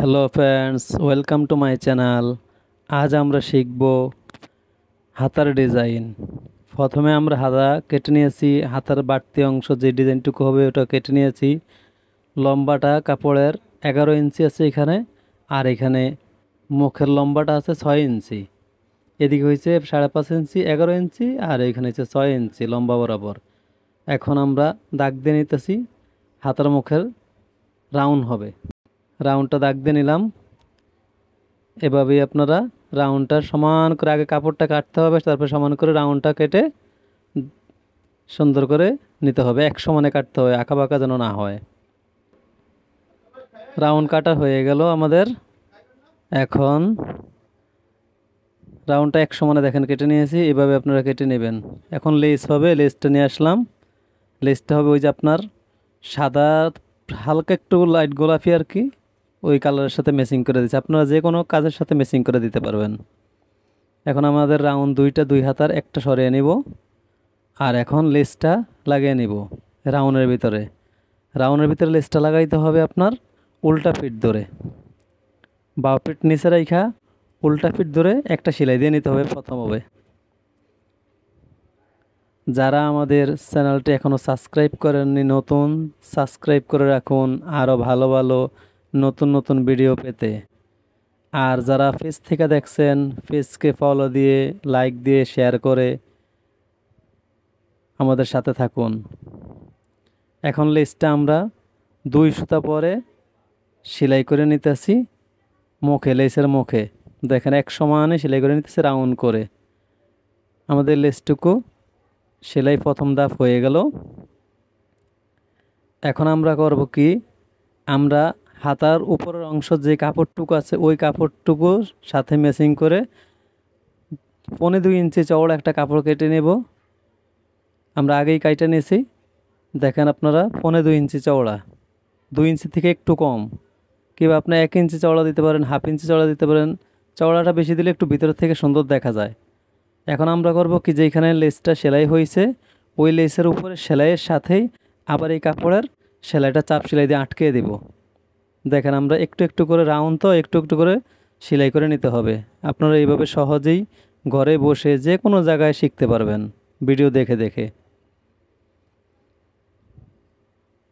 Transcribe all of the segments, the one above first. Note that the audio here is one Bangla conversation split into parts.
Hello friends, welcome to my channel. আজ আমরা শিখব হাতার ডিজাইন। প্রথমে আমরা হাতা কেটে নিয়েছি। হাতার বাড়তি অংশ যে ডিজাইনটুকু হবে ওটা কেটে নিয়েছি। লম্বাটা কাপড়ের 11 ইঞ্চি আছে এখানে, আর এখানে মুখের লম্বাটা আছে 6 ইঞ্চি। এদিকে হয়েছে 5.5 ইঞ্চি, 11 ইঞ্চি, আর এখানে হচ্ছে 6 ইঞ্চি লম্বা বরাবর। এখন আমরা দাগ দিয়ে নিতেছি। হাতার মুখের রাউন্ড হবে, রাউন্ডটা দাগ দিয়ে নিলাম। এভাবেই আপনারা রাউন্ডটা সমান করে আগে কাপড়টা কাটতে হবে, তারপর সমান করে রাউন্ডটা কেটে সুন্দর করে নিতে হবে। এক সমানে কাটতে হবে, আঁকা বাঁকা যেন না হয়। রাউন্ড কাটা হয়ে গেল আমাদের। এখন রাউন্ডটা এক সমানে দেখেন কেটে নিয়েছি, এভাবে আপনারা কেটে নেবেন। এখন লেস হবে, লেসটা নিয়ে আসলাম। লেসটা হবে ওই যে আপনার সাদা, হালকা একটু লাইট গোলাপি আর কি, ওই কালারের সাথে ম্যাচিং করে দিচ্ছে। আপনারা যে কোনো কাজের সাথে ম্যাচিং করে দিতে পারবেন। এখন আমাদের রাউন্ড দুই হাতার একটা সরিয়ে নিব, আর এখন লেসটা লাগিয়ে নিব রাউন্ডের ভিতরে। রাউন্ডের ভিতরে লেসটা লাগাইতে হবে আপনার উল্টা ফিট ধরে, বাঁ ফিট নিচে রাইখা উল্টা ফিট ধরে একটা সেলাই দিয়ে নিতে হবে প্রথম হবে। যারা আমাদের চ্যানেলটি এখনও সাবস্ক্রাইব করেননি, নতুন সাবস্ক্রাইব করে রাখুন আরও ভালো ভালো নতুন নতুন ভিডিও পেতে। আর যারা পেজ থেকে দেখছেন, পেজকে ফলো দিয়ে, লাইক দিয়ে, শেয়ার করে আমাদের সাথে থাকুন। এখন লেসটা আমরা 2 সুতা পরে সেলাই করে নিতেছি মুখে, লেসের মুখে দেখেন এক সমানে সেলাই করে নিতেছি রাউন্ড করে। আমাদের লেসটুকু সেলাই প্রথম ধাপ হয়ে গেল। এখন আমরা করব কি, আমরা হাতার উপরের অংশ যে কাপড়টুকু আছে ওই কাপড়টুকুর সাথে ম্যাচিং করে 2.25 ইঞ্চি চওড়া একটা কাপড় কেটে নেব। আমরা আগেই কাইটা নিয়েছি, দেখেন আপনারা 2.25 ইঞ্চি চওড়া, 2 ইঞ্চি থেকে একটু কম। কিংবা আপনি 1 ইঞ্চি চওড়া দিতে পারেন, হাফ ইঞ্চি চওড়া দিতে পারেন। চওড়াটা বেশি দিলে একটু ভিতর থেকে সুন্দর দেখা যায়। এখন আমরা করব কি, যেখানে লেসটা সেলাই হয়েছে ওই লেসের উপরে সেলাইয়ের সাথেই আবার এই কাপড়ের সেলাইটা চাপ সেলাই দিয়ে আটকে দেব। দেখেন আমরা একটু একটু করে রাউন্ড তো একটু একটু করে সেলাই করে নিতে হবে। আপনারা এইভাবে সহজেই ঘরে বসে যে কোনো জায়গায় শিখতে পারবেন ভিডিও দেখে দেখে।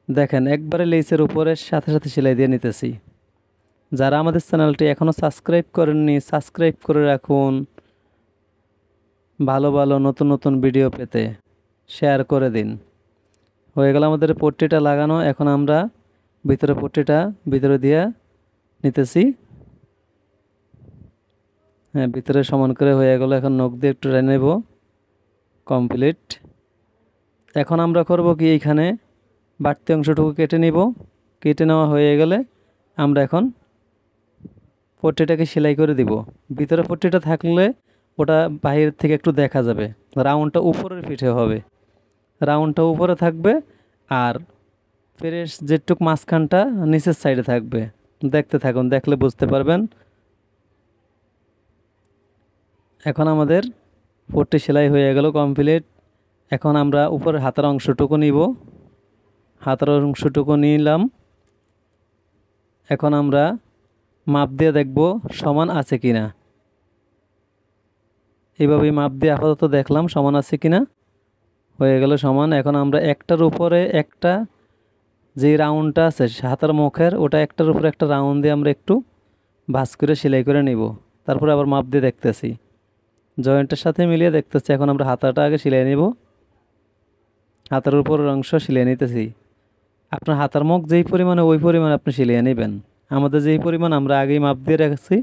দেখেন একবারে লেসের উপরে সাথে সাথে সেলাই দিয়ে নিতেছি। যারা আমাদের চ্যানেলটি এখনও সাবস্ক্রাইব করেননি, সাবস্ক্রাইব করে রাখুন ভালো ভালো নতুন নতুন ভিডিও পেতে। শেয়ার করে দিন। হয়ে গেল আমাদের পট্টিটা লাগানো। এখন আমরা ভিতরে পট্টিটা ভিতরে দিয়ে নিতেছি। হ্যাঁ, ভিতরে সমান করে হয়ে গেল। এখন নখ দিয়ে একটু টেনে নেব, কমপ্লিট। এখন আমরা করব কি, এইখানে বাড়তি অংশটুকু কেটে নিব। কেটে নেওয়া হয়ে গেলে আমরা এখন পট্টিটাকে সেলাই করে দিব। ভিতরে পট্টিটা থাকলে ওটা বাইরের থেকে একটু দেখা যাবে। রাউন্ডটা উপরের পিঠে হবে, রাউন্ডটা উপরে থাকবে, আর ফ্রেশ যেটুক মাঝখানটা নিচের সাইডে থাকবে। দেখতে থাকুন, দেখলে বুঝতে পারবেন। এখন আমাদের পট্টি সেলাই হয়ে গেল কমপ্লিট। এখন আমরা উপরের হাতার অংশটুকু নিব, হাতার অংশটুকু নিলাম। এখন আমরা মাপ দিয়ে দেখব সমান আছে কিনা। এইভাবেই মাপ দিয়ে আপাতত দেখলাম সমান আছে কিনা। হয়ে গেল সমান। এখন আমরা একটার উপরে একটা, যে রাউন্ডটা আছে হাতার মুখের, ওটা একটার উপরে একটা রাউন্ড দিয়ে আমরা একটু ভাঁজ করে সেলাই করে নিব। তারপরে আবার মাপ দিয়ে দেখতেছি, জয়েন্টের সাথে মিলিয়ে দেখতেছি। এখন আমরা হাতাটা আগে সেলাই নিব, হাতার উপরের অংশ সেলাই নিতেছি। আপনার হাতার মুখ যেই পরিমাণে ওই পরিমাণে আপনি সেলাই নেবেন। আমাদের যেই পরিমাণ আমরা আগেই মাপ দিয়ে রাখছি,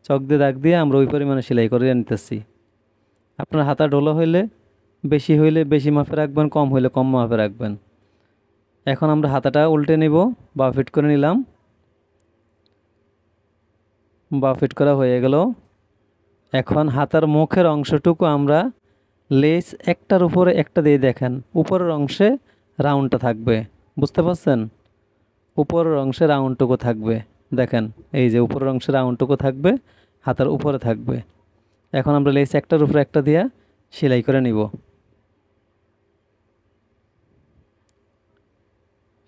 চক দিয়ে দাগ দিয়ে আমরা ওই পরিমাণে সেলাই করে নিতেছি। আপনার হাতা ঢোলা হইলে বেশি হইলে বেশি মাপে রাখবেন, কম হইলে কম মাপে রাখবেন। এখন আমরা হাতাটা উল্টে নিব, বা ফিট করে নিলাম। বা ফিট করা হয়ে গেল। এখন হাতার মুখের অংশটুকু আমরা লেস একটার উপরে একটা দিয়ে দেখেন, উপরের অংশে রাউন্ডটা থাকবে, বুঝতে পারছেন? উপরের অংশে রাউন্ডটুকু থাকবে। দেখেন এই যে উপরের অংশে রাউন্ডটুকু থাকবে, হাতার উপরে থাকবে। এখন আমরা লেস একটার উপরে একটা দিয়ে সেলাই করে নিব।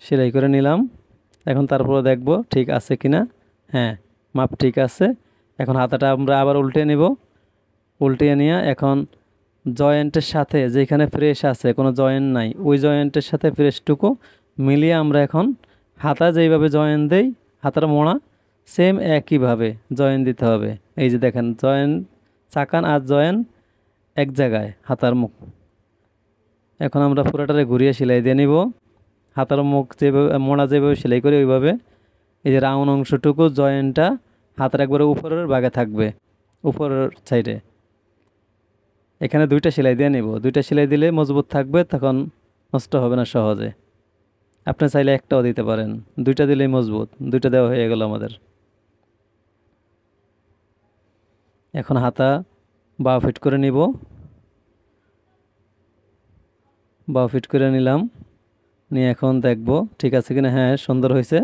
সেলাই করে নিলাম। এখন তারপরে দেখব ঠিক আছে কিনা। হ্যাঁ, মাপ ঠিক আছে। এখন হাতাটা আমরা আবার উল্টে নিব। উল্টিয়ে নিয়ে এখন জয়েন্টের সাথে যেখানে ফ্রেশ আছে কোনো জয়েন্ট নাই, ওই জয়েন্টের সাথে ফ্রেশটুকু মিলিয়ে আমরা এখন হাতা যেইভাবে জয়েন দেই, হাতার মোড়া সেম একইভাবে জয়েন দিতে হবে। এই যে দেখেন জয়েন চাকান আর জয়েন এক জায়গায় হাতার মুখ। এখন আমরা পুরোটারে ঘুরিয়ে সেলাই দিয়ে নিব। হাতার মুখ যেভাবে মোড়া যেভাবে সেলাই করি ওইভাবে এই যে রাউন্ড অংশটুকু জয়েন্টটা হাতের একবারে উপরের ভাগে থাকবে, উপরের সাইডে। এখানে দুইটা সেলাই দিয়ে নিব, দুইটা সেলাই দিলে মজবুত থাকবে, তখন নষ্ট হবে না সহজে। আপনি চাইলে একটাও দিতে পারেন, দুইটা দিলেই মজবুত। দুইটা দেওয়া হয়ে গেল আমাদের। এখন হাতা বাঁ ফিট করে নিব। বাঁ ফিট করে নিলাম, নিয়ে এখন দেখব ঠিক আছে কিনা। হ্যাঁ, সুন্দর হয়েছে।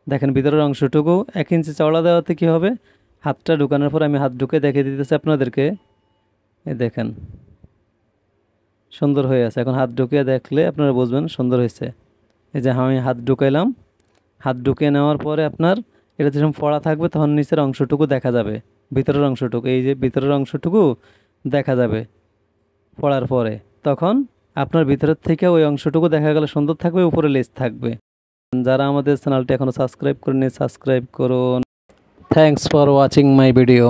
দেখেন ভিতরের অংশটুকু 1 ইঞ্চি চওড়া দেওয়াতে কি হবে, হাতটা ঢুকানোর পর আমি হাত ঢুকে দেখিয়ে দিতেছি আপনাদেরকে। এই দেখেন সুন্দর হয়ে আছে। এখন হাত ঢুকিয়ে দেখলে আপনারা বুঝবেন সুন্দর হয়েছে। এই যে আমি হাত ঢুকাইলাম, হাত ঢুকিয়ে নেওয়ার পরে আপনার এটা যখন ফোড়া থাকবে তখন নিচের অংশটুকু দেখা যাবে, ভিতরের অংশটুকু, এই যে ভিতরের অংশটুকু দেখা যাবে ফোড়ার পরে। তখন আপনার ভিতরের থেকে ওই অংশটুকু দেখা গেলে সুন্দর থাকবে, উপরে লেস থাকবে। যারা আমাদের চ্যানেলটি এখনও সাবস্ক্রাইব করেনি সাবস্ক্রাইব করুন। Thanks for watching my video.